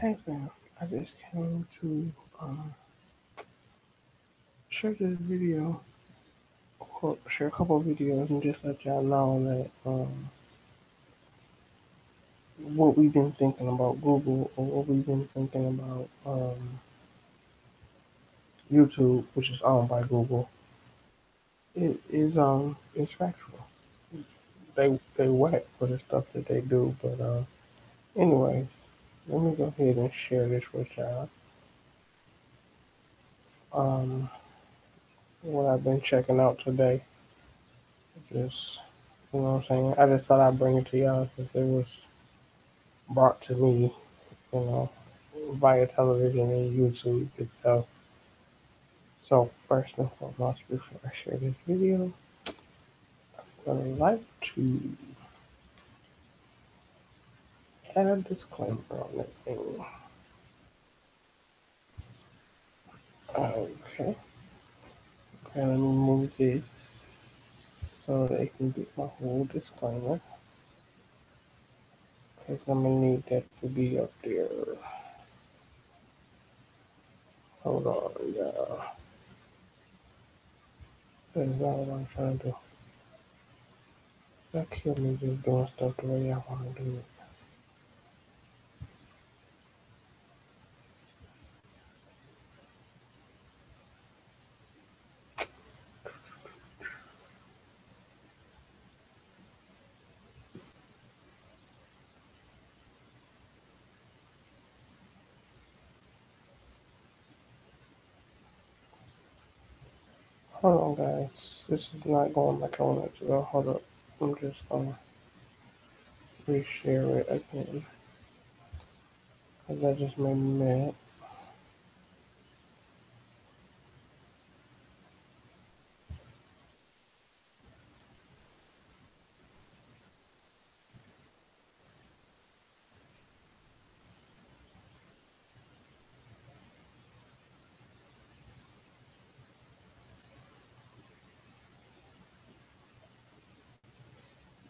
Hey fam, I just came to share this video, or share a couple of videos, and just let y'all know that what we've been thinking about Google, or what we've been thinking about YouTube, which is owned by Google. It's factual. They whack for the stuff that they do, but anyways, let me go ahead and share this with y'all. What I've been checking out today, just you know what I'm saying. I just thought I'd bring it to y'all since it was brought to me, you know, via television and YouTube itself. So first and foremost, before I share this video, I would like to add a disclaimer on that thing. Okay, let me move this so they can get my whole disclaimer. Because I'm gonna need that to be up there. Hold on, y'all. That's not what I'm trying to do. That killed me just doing stuff the way I want to do it. Hold on, guys. This is not going like I want it to go. Hold up. I'm just gonna reshare it again. Because that just made me mad.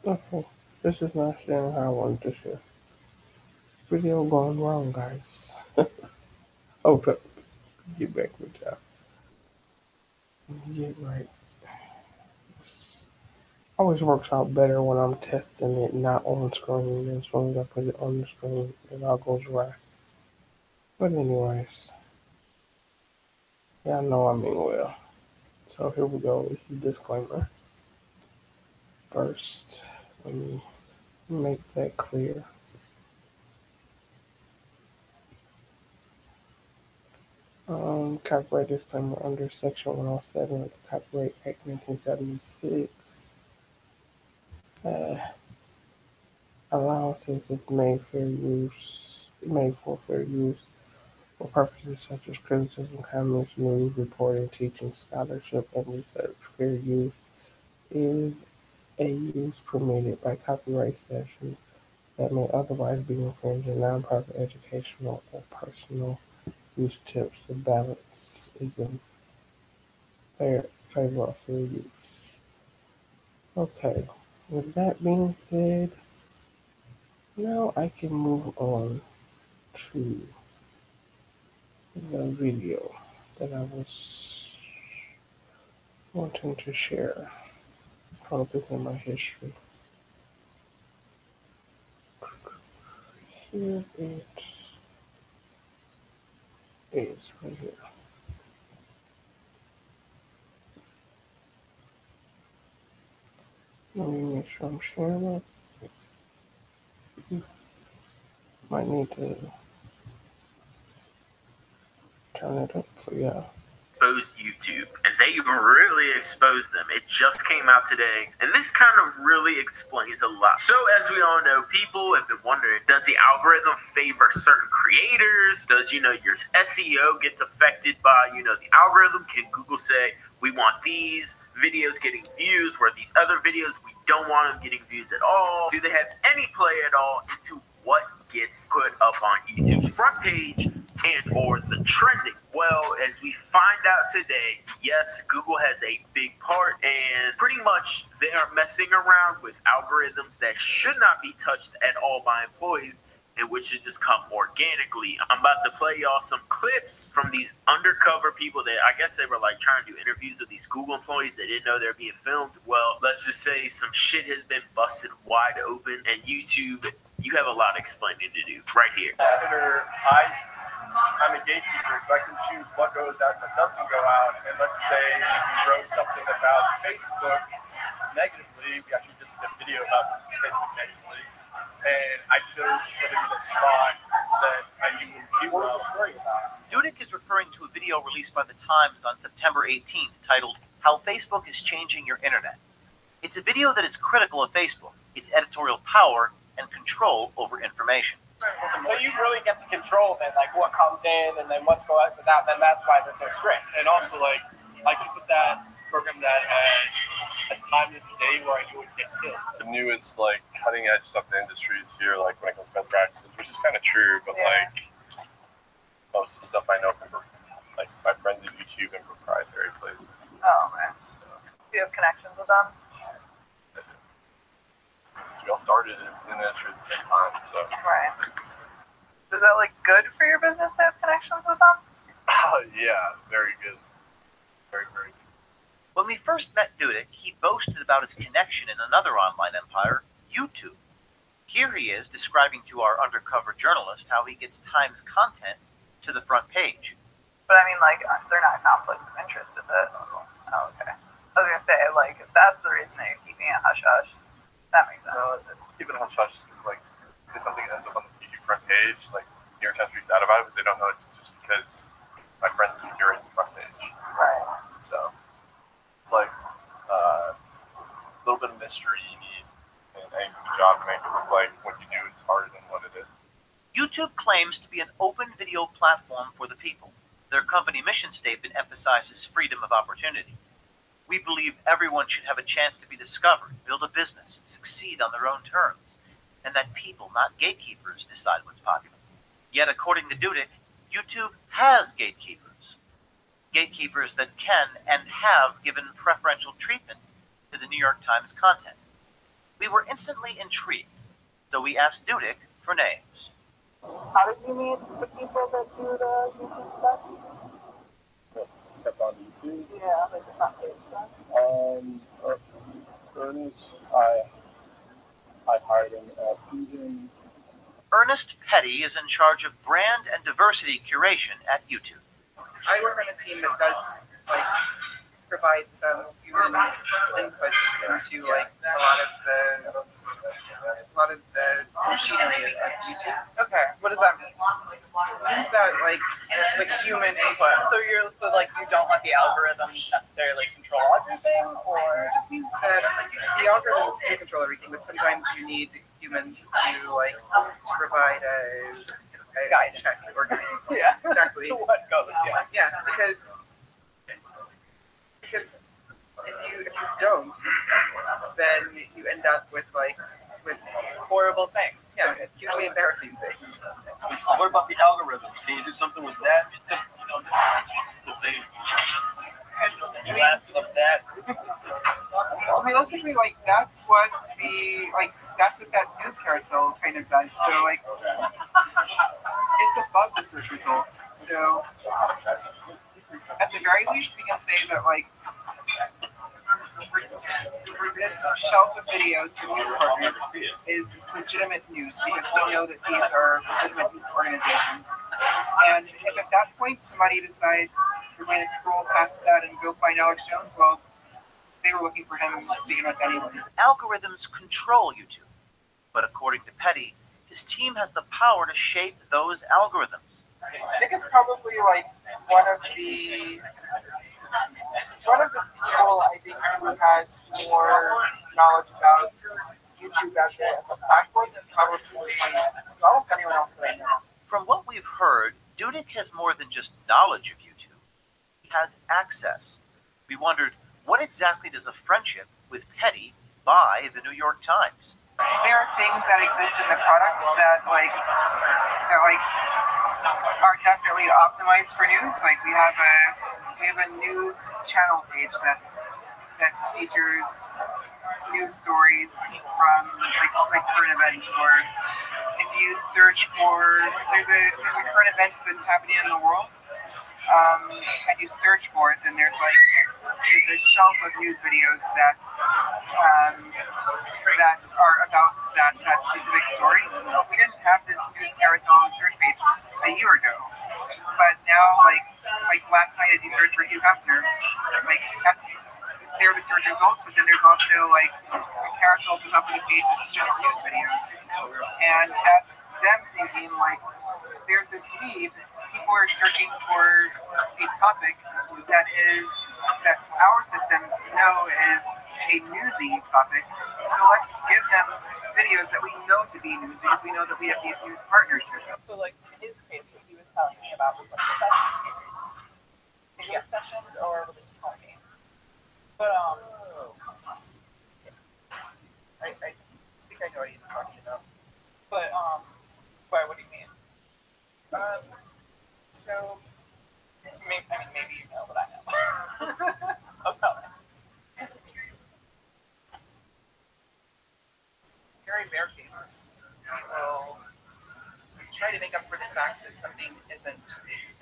Okay. This is not sharing how I wanted to share. Video going wrong, guys. Hold up. Get back with y'all. Get right. Always works out better when I'm testing it not on screen. As soon as I put it on the screen, it all goes right. But anyways, y'all know I mean well. So here we go. This is a disclaimer. First, let me make that clear. Copyright disclaimer under Section 107 of the Copyright Act 1976. Allowances is made for fair use for purposes such as criticism, comments, news, reporting, teaching, scholarship, and research. Fair use is a use permitted by copyright statute that may otherwise be infringed in nonprofit, educational, or personal use tips. The balance is in favor of fair use. Okay, with that being said, now I can move on to the video that I was wanting to share. Focus in my history. Here it is, right here. Let me make sure I'm sharing it. Might need to turn it up for y'all. Expose YouTube, and they really exposed them. It just came out today, and this kind of really explains a lot. So as we all know, people have been wondering, does the algorithm favor certain creators? Does, your SEO gets affected by, the algorithm? Can Google say, we want these videos getting views, where these other videos, we don't want them getting views at all? Do they have any play at all into what gets put up on YouTube's front page and or the trending? Well, as we find out today, yes, Google has a big part, and pretty much they are messing around with algorithms that should not be touched at all by employees, and which should just come organically. I'm about to play y'all some clips from these undercover people that I guess they were like trying to do interviews with these Google employees. They didn't know they're being filmed. Well, let's just say some shit has been busted wide open, and YouTube, you have a lot of explaining to do right here. Editor, I'm a gatekeeper, so I can choose what goes out and what doesn't go out. And let's say we wrote something about Facebook negatively. We actually just did a video about Facebook negatively. And I chose to put it in a spot that I knew would do well. What was the story about? Dudek is referring to a video released by The Times on September 18th titled, How Facebook is Changing Your Internet. It's a video that is critical of Facebook, its editorial power, and control over information. So you really get to control then, like what comes in and then what's goes out, then that's why they're so strict. And also, like, I could put that, program that at a time of the day where I knew it would get killed. The newest, like, cutting edge stuff in the industry is here, like, when it comes to best practices, which is kind of true, but, like, most of the stuff I know from, like, my friends at YouTube and proprietary places. Oh, man. Do you have connections with them? We all started in the industry at the same time, so. Right. Is that, like, good for your business to have connections with them? Yeah, very good. Very, very good. When we first met Dudek, he boasted about his connection in another online empire, YouTube. Here he is describing to our undercover journalist how he gets Times content to the front page. But I mean, like, they're not conflicts of interest, is it? Oh, okay. I was gonna say, like, if that's the reason that you're keeping it hush-hush, that makes sense. Keep it hush-hush is like, say something ends up on the YouTube front page, like, New York Times reads out about it, but they don't know it just because my friend is curating the front page. Right. So, it's like a little bit of mystery you need in any job to make it look like what you do is harder than what it is. YouTube claims to be an open video platform for the people. Their company mission statement emphasizes freedom of opportunity. We believe everyone should have a chance to be discovered, build a business, and succeed on their own terms, and that people, not gatekeepers, decide what's popular. Yet, according to Dudek, YouTube has gatekeepers. Gatekeepers that can and have given preferential treatment to the New York Times content. We were instantly intrigued, so we asked Dudek for names. How did you meet the people that do the YouTube stuff? Step on YouTube. Yeah, like the front page stuff. Ernest, I hired him at Fusion. Ernest Petty is in charge of brand and diversity curation at YouTube. I work on a team that does, like, provide some human inputs into, like, a lot of the machinery of YouTube. Okay, what does that mean? It means that, like human input. So you don't let the algorithms necessarily control everything, or It just means that, like, the algorithms can control everything, but sometimes you need humans to, like, to provide a Guidance. check or guidance. yeah, Exactly. so what goes? Yeah. Yeah, because if you don't, then you end up with Horrible things. yeah, usually embarrassing things. What about the algorithm? Can you do something with that? Just to say, less of that. Realistically, like that's what that news carousel kind of does. So like, it's above the search results. So at the very least, we can say that like this shelf of videos from news partners is legitimate news because we know that these are legitimate news organizations. And if at that point somebody decides we're going to scroll past that and go find Alex Jones, well, they were looking for him to begin with anyway. Algorithms control YouTube, but according to Petty, his team has the power to shape those algorithms. I think it's probably like one of the people I think who has more knowledge about YouTube as a platform than probably almost anyone else that I know. From what we've heard, Dudek has more than just knowledge of YouTube. He has access. We wondered, what exactly does a friendship with Petty buy the New York Times? There are things that exist in the product that are definitely optimized for news. Like we have a news channel page that that features news stories from like current events, or if you search for there's a current event that's happening in the world, and you search for it, then there's a shelf of news videos that that are about that specific story. We didn't have this news carousel on the search page a year ago, but now like last night, if you search for Hugh Hefner, there are the search results, but then there's also like a carousel goes up on the page that's just news videos, and that's them thinking like there's this need. People are searching for a topic that our systems know is a newsy topic. So let's give them videos that we know to be newsy, because we know that we have these news partnerships. So, like, in his case, what he was telling me about was like session series. Video sessions or what did he tell me? But, I think I know what he's talking about. But, why, what do you mean? So, maybe you know what I know. Okay. Very rare cases, we will try to make up for the fact that something isn't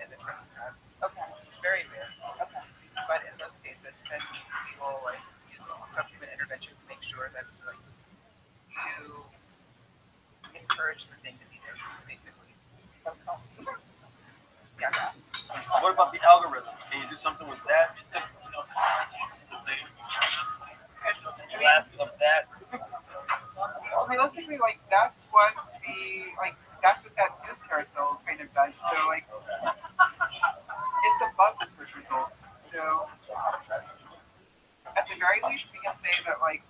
in the trending tab. Okay. It's very rare. Okay. But in those cases, then we will like use subhuman intervention to make sure that like to encourage the thing to be there, basically. So, Yeah. What about the algorithm? Can you do something with that? To say less of that. Well, realistically, like that's what that news carousel kind of does. So like, it's above the search results. So at the very least, we can say that like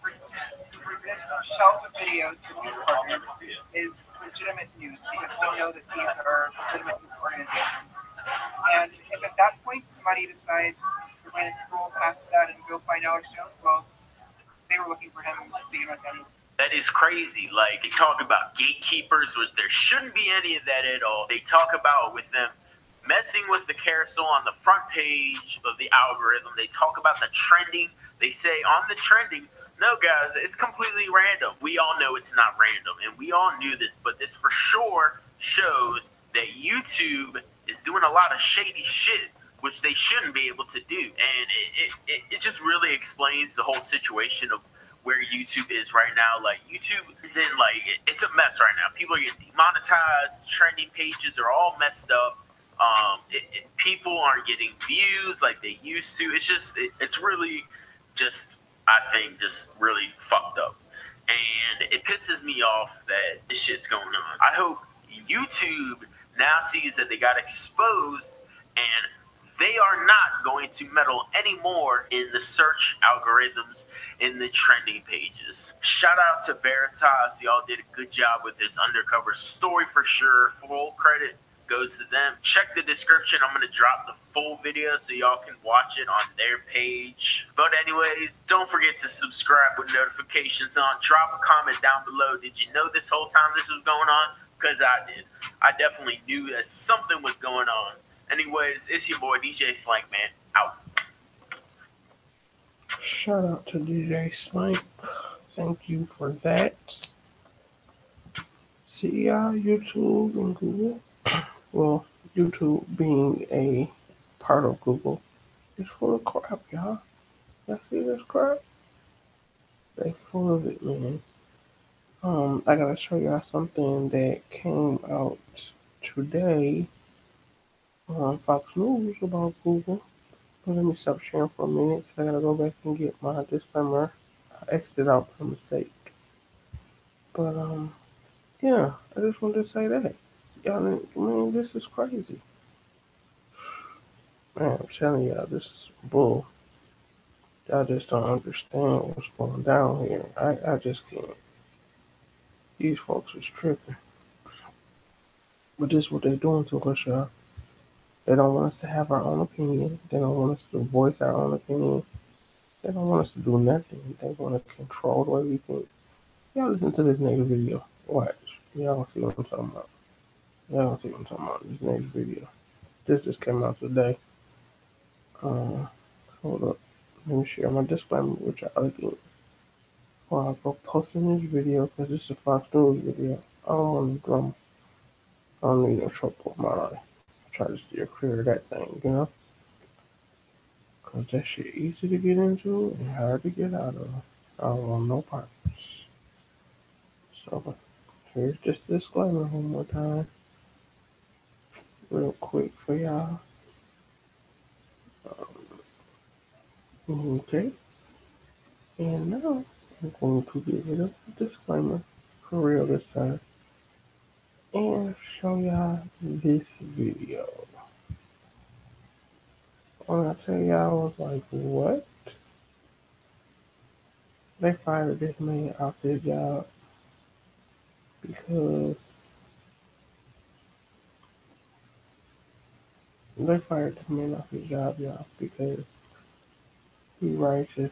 for this shelf of videos for news partners is legitimate news, because we know that these are legitimate news organizations. And if at that point somebody decides they're going to scroll past that and go find Alex Jones, well, they were looking for him to begin with anyway. That is crazy. Like, they talk about gatekeepers, which there shouldn't be any of that at all. They talk about with them messing with the carousel on the front page of the algorithm. They talk about the trending. They say on the trending, no, guys, it's completely random. We all know it's not random, and we all knew this, but this for sure shows that YouTube is doing a lot of shady shit, which they shouldn't be able to do. And it just really explains the whole situation of where YouTube is right now. Like, YouTube is in, like, it's a mess right now. People are getting demonetized. Trending pages are all messed up. People aren't getting views like they used to. It's just, it's really just, I think, just really fucked up. And it pisses me off that this shit's going on. I hope YouTube now sees that they got exposed and they are not going to meddle anymore in the search algorithms, in the trending pages. Shout out to Veritas. Y'all did a good job with this undercover story for sure. Full credit goes to them. Check the description. I'm going to drop the full video so y'all can watch it on their page. But anyways, don't forget to subscribe with notifications on. Drop a comment down below. Did you know this whole time this was going on? Because I did. I definitely knew that something was going on. Anyways, it's your boy DJ Slank, man. Out. Shout out to DJ Slank. Thank you for that. See y'all, YouTube and Google. Well, YouTube being a part of Google is full of crap, y'all. Y'all see this crap? They full of it, man. I gotta show y'all something that came out today on Fox News about Google. But let me stop sharing for a minute because I gotta go back and get my disclaimer. I exited out by mistake. But yeah, I just wanted to say that. Y'all, man, this is crazy. Man, I'm telling y'all, this is bull. Y'all just don't understand what's going down here. I just can't. These folks is tripping. But this is what they're doing to us, y'all. They don't want us to have our own opinion. They don't want us to voice our own opinion. They don't want us to do nothing. They want to control the way we think. Y'all listen to this next video. Watch. Y'all gonna see what I'm talking about. Y'all gonna see what I'm talking about. This next video. This just came out today. Hold up. Let me share my disclaimer with y'all again. While I go posting this video, because it's a Fox News video, I don't want to drum. I don't need no trouble with my life. I try to steer clear of that thing, you know? Because that shit easy to get into and hard to get out of. I don't want no parts. So, here's just a disclaimer one more time, real quick for y'all. Okay, and now I'm going to get rid of the disclaimer for real this time and show y'all this video. When I tell y'all, I was like, what? They fired this man off their job because they fired this man off his job, y'all, because he writes his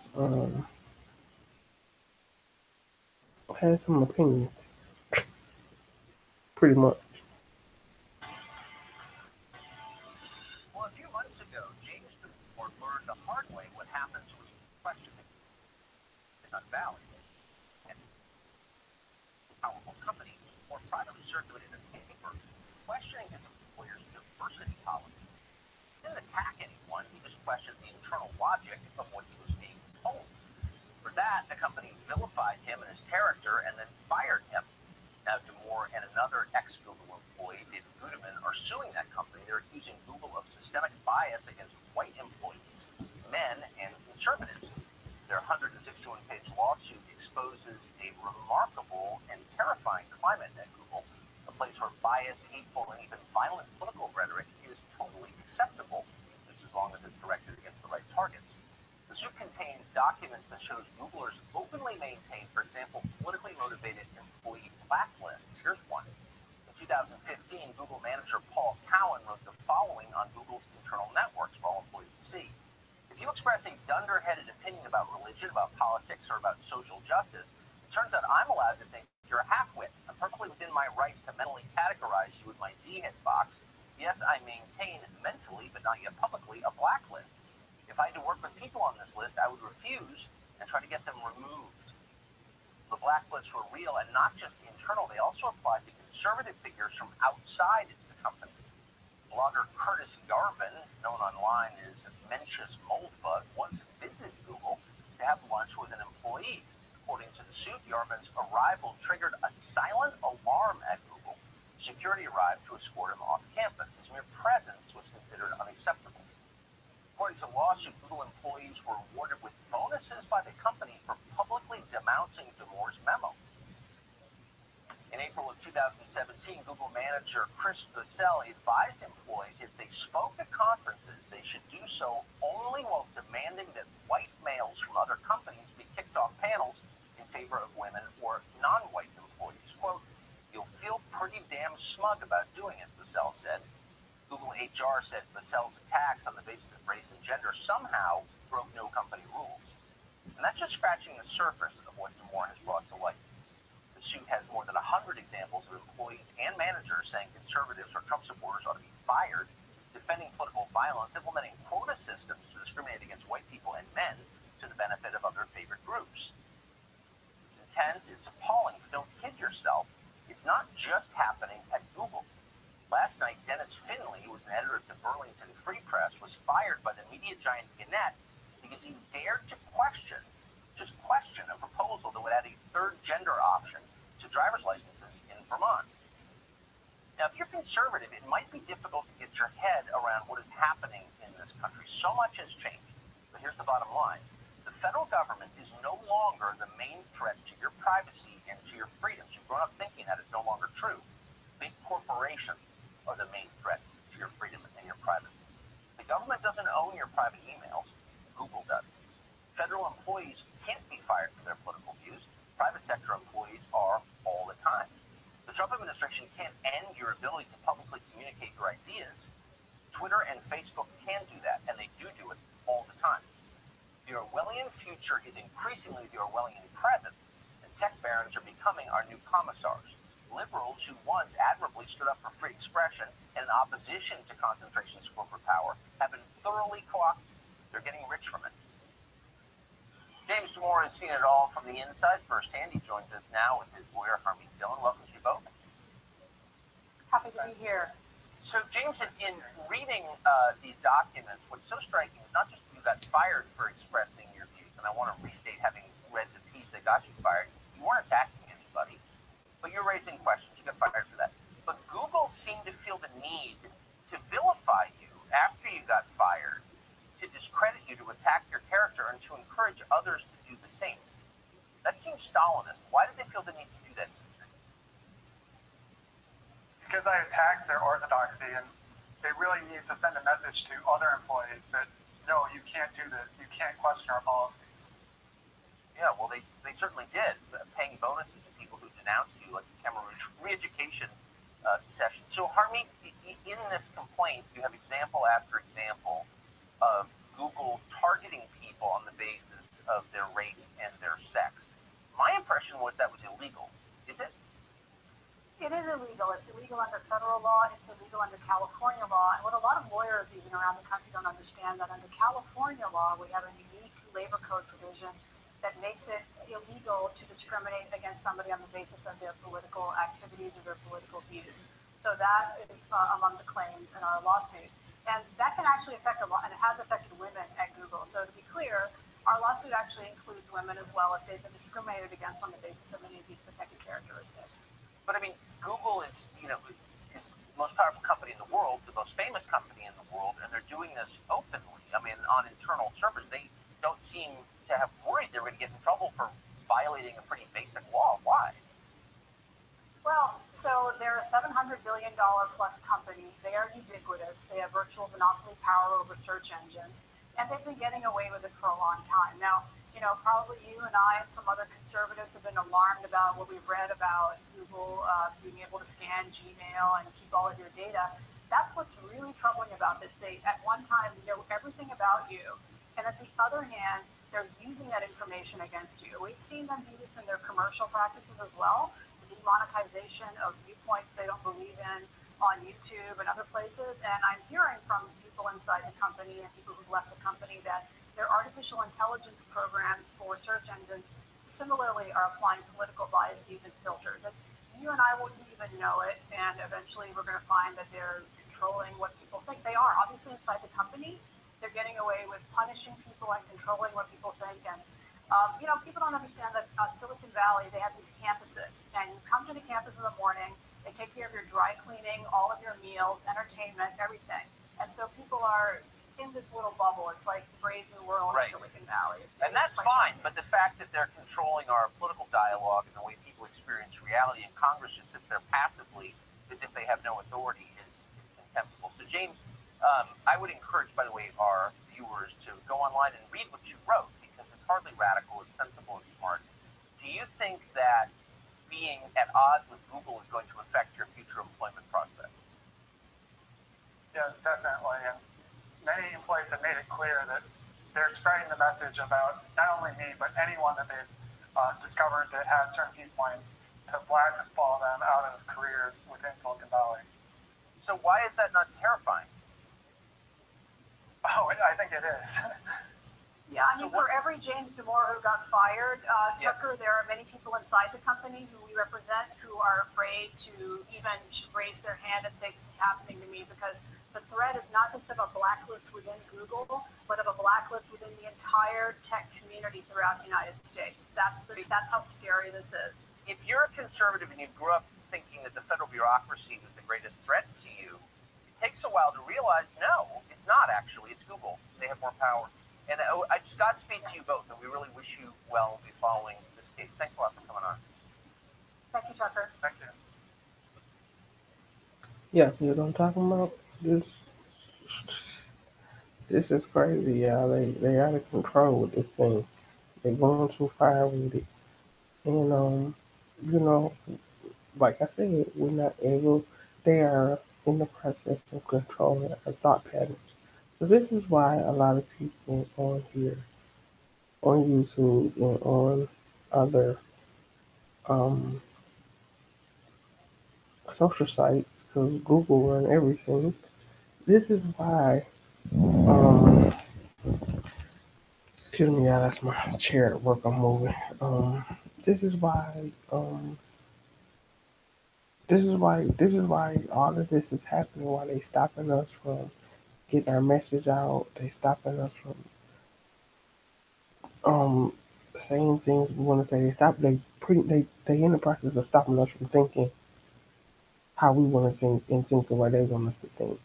has some opinions, pretty much. Well, a few months ago, James Ford learned the hard way what happens when questioning is unvalid. And a powerful company or privately circulated a paper questioning his employer's diversity policy. He didn't attack anyone, he just questioned the internal logic of what he was being told. For that, the company vilified him and his character and then fired him. Now, Damore and another ex-Google employee, David Guterman, are suing that company. They're accusing Google of systemic bias against white employees, men, and conservatives. Their 161-page lawsuit exposes a remarkable and terrifying climate at Google, a place where biased, hateful, and even violent political rhetoric is totally acceptable, just as long as it's directed against the right targets. The suit contains documents that shows Googlers openly maintain, for example, politically motivated employee blacklists. Here's one. In 2015, Google manager Paul Cowan wrote the following on Google's internal networks for all employees to see. If you express a dunderheaded opinion about religion, about politics, or about social justice, it turns out I'm allowed to think you're a halfwit. I'm perfectly within my rights to mentally categorize you in my D-head box. Yes, I maintain mentally, but not yet publicly, a blacklist. If I had to work with people on this list, I would refuse and try to get them removed. The blacklists were real and not just internal. They also applied to conservative figures from outside the company. Blogger Curtis Yarvin, known online as Mencius Moldbug, once visited Google to have lunch with an employee. According to the suit, Yarvin's arrival triggered a silent alarm at Google. Security arrived to escort him off campus. His mere presence was considered unacceptable. According to the lawsuit, Google employees were awarded with bonuses by the company for publicly denouncing Damore's memo. In April of 2017, Google manager Chris Vassell advised employees if they spoke at conferences, they should do so only while demanding that white males from other companies be kicked off panels in favor of women or non-white employees. Quote, "You'll feel pretty damn smug about doing it," Vassell said. Google HR said Vassell's attacks on the basis of race and gender somehow broke no company rules. And that's just scratching the surface of what Damore has brought to light. The suit has more than 100 examples of employees and managers saying conservatives or Trump supporters ought to be fired, defending political violence, implementing quota systems to discriminate against white people and men to the benefit of other favored groups. It's intense, it's appalling, but don't kid yourself. It's not just happening at Google. Last night, Dennis Finley, who was an editor at the Burlington Free Press, was fired by the media giant Gannett because he dared to question a proposal that would add a third gender option to driver's licenses in Vermont. Now, if you're conservative, it might be difficult to get your head around what is happening in this country. So much has changed. But here's the bottom line. The federal government is no longer the main threat to your privacy and to your freedoms. You've grown up thinking that is no longer true. Big corporations are the main threat to your freedom and your privacy. The government doesn't own your private emails. Google does. Federal employees can't be fired for their political views. Private sector employees are all the time. The Trump administration can't end your ability to publicly communicate your ideas. Twitter and Facebook can do that, and they do it all the time. The Orwellian future is increasingly the Orwellian present, and tech barons are becoming our new commissars. Liberals who once admirably stood up for free expression and in opposition to concentration's corporate power have been thoroughly co-opted. They're getting rich from it. it all from the inside firsthand. He joins us now with his lawyer, Harmeet Dillon. Welcome to you both. Happy to be here. So, James, in reading these documents, what's so striking is not just you got fired for expressing your views, and I want to restate, having read the piece that got you fired, you weren't attacking anybody, but you're raising questions. You got fired for that. But Google seemed to feel the need to vilify you after you got fired, to discredit you, to attack your character, and to encourage others to do the same. That seems Stalinist. Why did they feel the need to do that? Because I attacked their orthodoxy, and they really need to send a message to other employees that, no, you can't do this. You can't question our policies. Yeah, well, they certainly did, paying bonuses to people who denounced you, like the Cameroon re-education session. So, Harmeet, in this complaint, you have example after example of Google targeting people on the basis of their race and their sex. My impression was that was illegal. Is it? It is illegal. It's illegal under federal law. It's illegal under California law. And what a lot of lawyers even around the country don't understand, that under California law, we have a unique labor code provision that makes it illegal to discriminate against somebody on the basis of their political activities or their political views. So that is among the claims in our lawsuit. And that can actually affect a lot, and it has affected women at Google. So to be clear, our lawsuit actually includes women as well if they've been discriminated against on the basis of any of these protected characteristics. But I mean, Google is the most powerful company in the world, the most famous company in the world, and they're doing this openly. I mean, on internal servers, they don't seem to have worried they're going to get in trouble for violating a pretty basic law. Why? Well, so they're a $700 billion plus company. They are ubiquitous. They have virtual monopoly power over search engines, and they've been getting away with it for a long time. Now, probably you and I and some other conservatives have been alarmed about what we've read about Google being able to scan Gmail and keep all of your data. That's what's really troubling about this. They, at one time, know everything about you, and at the other hand, they're using that information against you. We've seen them do this in their commercial practices as well. Demonetization of viewpoints they don't believe in on YouTube and other places. And I'm hearing from people inside the company and people who've left the company that their artificial intelligence programs for search engines similarly are applying political biases and filters. And you and I won't even know it, and eventually we're going to find that they're controlling what people think. They are. Obviously, inside the company, they're getting away with punishing people and controlling what people think. And people don't understand that Silicon Valley, they have these campuses, and you come to the campus in the morning, they take care of your dry cleaning, all of your meals, entertainment, everything. And so people are in this little bubble. It's like the brave new world Right. in Silicon Valley. And that's fine, but the fact that they're controlling our political dialogue and the way people experience reality, and Congress just sits there passively as if they have no authority is contemptible. So, James, I would encourage, by the way, our viewers to go online and read what you wrote, because it's hardly radical, it's sensible and smart. Do you think that being at odds with Google is going to affect your future employment prospects? Yes, definitely. And many employees have made it clear that they're spreading the message about not only me, but anyone that they've discovered that has certain viewpoints, to blackball them out of careers within Silicon Valley. So why is that not terrifying? Oh, I think it is. Yeah, I mean, for every James Damore who got fired, Tucker, there are many people inside the company who we represent who are afraid to even raise their hand and say this is happening to me, because the threat is not just of a blacklist within Google, but of a blacklist within the entire tech community throughout the United States. That's how scary this is. If you're a conservative and you grew up thinking that the federal bureaucracy was the greatest threat to you, it takes a while to realize, no, it's not actually. It's Google. They have more power. And I just Godspeed to you both, and we really wish you well in following this case. Thanks a lot for coming on. Thank you, Tucker. Thank you. Yeah, see what I'm talking about? This is crazy, y'all. They out of control with this thing. They're going too far with it. And like I said, we're not able. They are in the process of controlling our thought patterns. So this is why a lot of people on here, on YouTube and on other social sites, because Google run everything. This is why Excuse me, yeah, that's my chair at work. I'm moving. This is why. This is why all of this is happening. Why they stopping us from getting our message out? They stopping us from um saying things we want to say. They in the process of stopping us from thinking how we want to think and think the way they want us to think.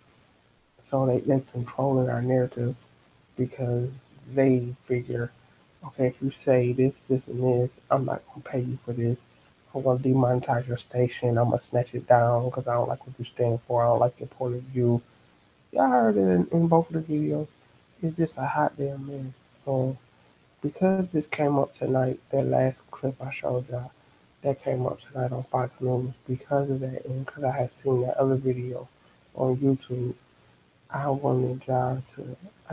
So they controlling our narratives because they figure, okay, if you say this, this, and this, I'm not gonna pay you for this. I'm gonna demonetize your station. I'm gonna snatch it down because I don't like what you stand for. I don't like your point of view. Y'all heard it in both of the videos. It's just a hot damn mess. So because this came up tonight, that last clip I showed y'all, that came up tonight on Fox News. Because of that, and because I had seen that other video on YouTube, I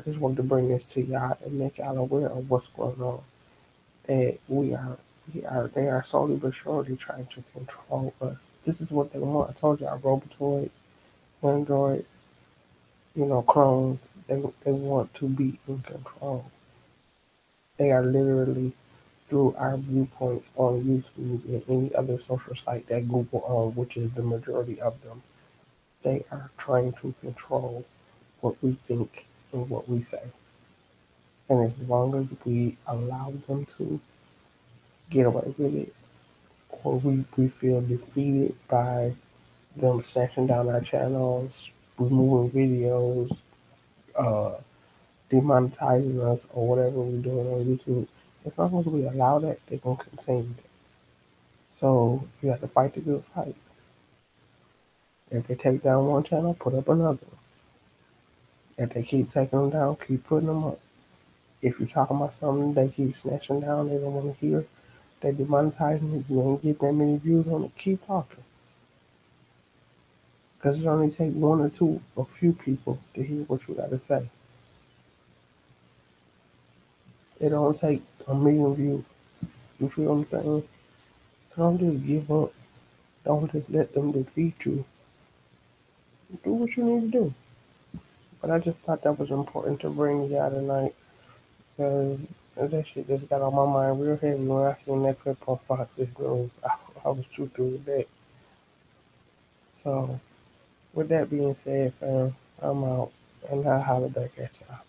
just wanted to bring this to y'all and make y'all aware of what's going on. That they are slowly but surely trying to control us. This is what they want. I told y'all, robotoids, androids, clones. They want to be in control. They are literally through our viewpoints on YouTube and any other social site that Google owns, which is the majority of them. They are trying to control what we think and what we say. And as long as we allow them to get away with it, or we feel defeated by them snatching down our channels, removing videos, uh, demonetizing us, or whatever we're doing on YouTube, as long as we allow that, they're going to continue that. So you have to fight the good fight. If they take down one channel, put up another one. If they keep taking them down, keep putting them up. If you're talking about something they keep snatching down, they don't want to hear, they demonetizing it, you ain't getting that many views on it, keep talking. Because it only takes one or two, a few people to hear what you got to say. It don't take a million views. You feel what I'm saying? So don't just give up. Don't just let them defeat you. Do what you need to do. But I just thought that was important to bring y'all tonight because that shit just got on my mind real heavy when I seen that clip on Fox News. I was too through with that. So, with that being said, fam, I'm out and I'll holler back at y'all.